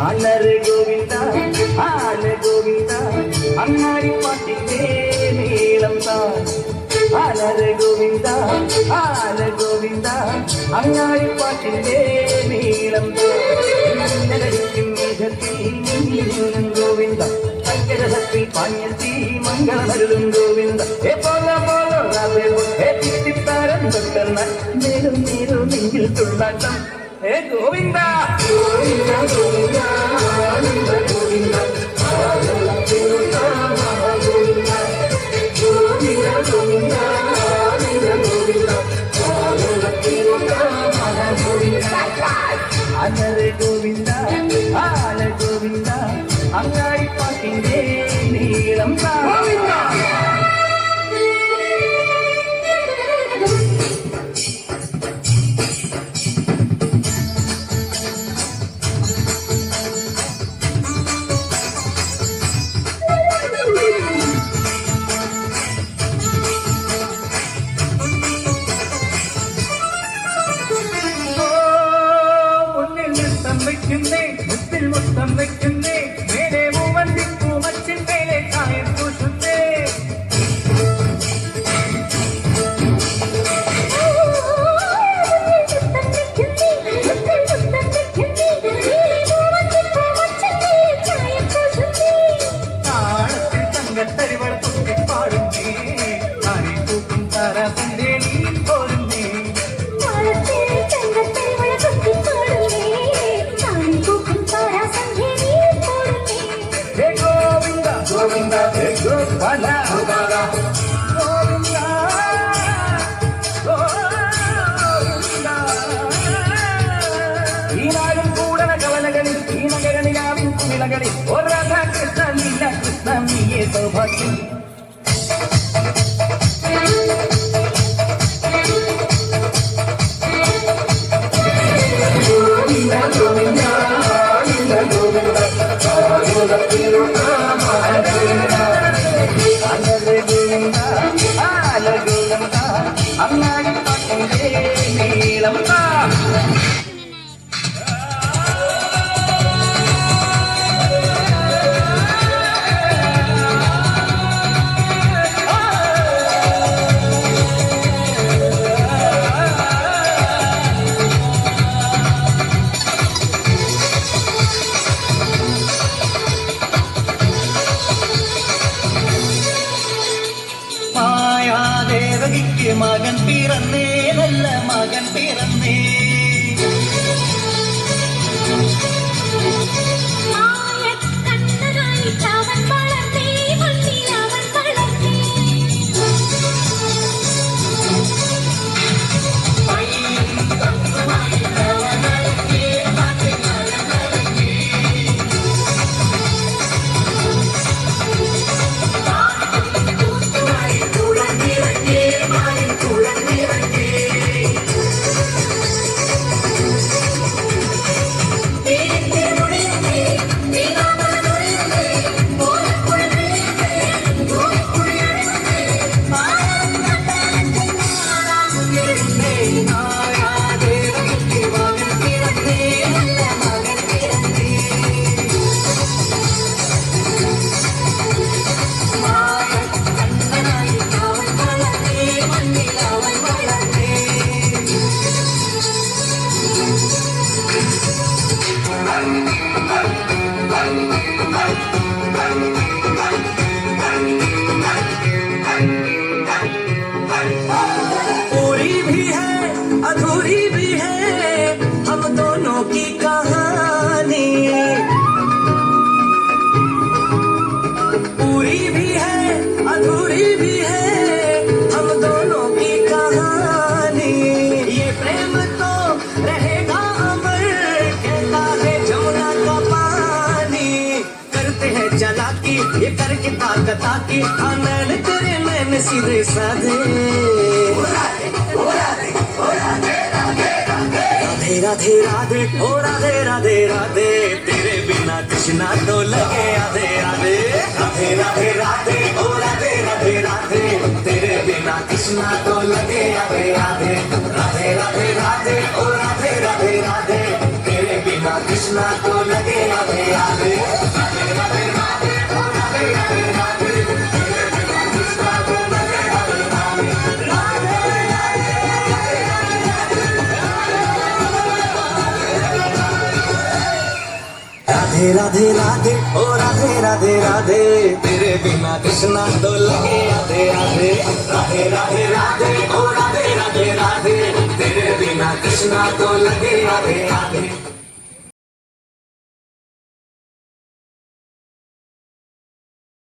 അലരെ ഗോവിന്ദ ആല ഗോവിന്ദ അങ്ങാടി പാട്ടിന്റെ നീളം താൻ അലരെ ഗോവിന്ദ ആല ഗോവിന്ദ അങ്ങാടി പാട്ടിന്റെ നീളം താൻ ഗോവിന്ദ സങ്കരസത്തിൽ പാഞ്ഞെത്തി മംഗളമരുളും ഗോവിന്ദ പോലെ തിത്തിത്താരം തൊട്ടെന്ന നേരും നേരും നെഞ്ചിൽ തുള്ളാട്ടം ഗോവിന്ദ ഗോവിന്ദ ഗോവിന്ദ ഗോവിന്ദ അലരെ ഗോവിന്ദ ആല ഗോവിന്ദ അങ്ങാടി പാട്ടിന്റെ നീളം ഗോവിന്ദ. മുത്തിൽ മുത്തം വയ്ക്കുന്നേ മേലെ മൂവന്തിപ്പൂ മച്ചിൻ മേലെ ചായം പൂശുന്നേ താളത്തിൽ തങ്കത്തരിവൾ പൊട്ടിപ്പാടുന്നേ ആരെ പൂക്കും താരാസന്റെ നീ പോരുന്നേ ഗോവിന്ദ ഗോപാല ഗോവിന്ദ ഈ നാടും കൂടന കവലകളിൽ ഈ നഗരനിലാവിൻ കുമിളകളിൽ ഒരാധ കൃഷ്ണ നീല കൃഷ്ണ നീയേ സൗഭാഗ്യം ഗോവിന്ദ ഗോവിന്ദ അങ്ങാടി പാട്ടിന്റെ നീളം ദേവകിക്ക് മകൻ പിറന്നേ നല്ല മകൻ പിറന്നേ पूरी भी है अधूरी भी है हम दोनों की कहानी पूरी भी है अधूरी भी है हम दोनों की कहानी ये प्रेम तो रहेगा अमर कहता है जमुना का पानी करते हैं चालाकी ये करके ताकत आकी आनंद तेरे मैंने सीधे साधे राधे राधे ओ राधे राधे राधे तेरे बिना कृष्णा तो लगे आधे आधे राधे राधे राधे ओ राधे राधे राधे तेरे कृष्णा तो लगे आधे आधे राधे राधे राधे ओ राधे राधे राधे तेरे बिना कृष्णा तो लगे आधे आधे राधे राधे राधे ओ राधे राधे राधे तेरे बिना कृष्णा तो लगे आधे आधे राधे राधे राधे ओ राधे राधे राधे तेरे बिना कृष्णा तो लगे आधे आधे राधे राधे राधे ओ राधे राधे राधे तेरे बिना कृष्णा तो लगे आधे आधे।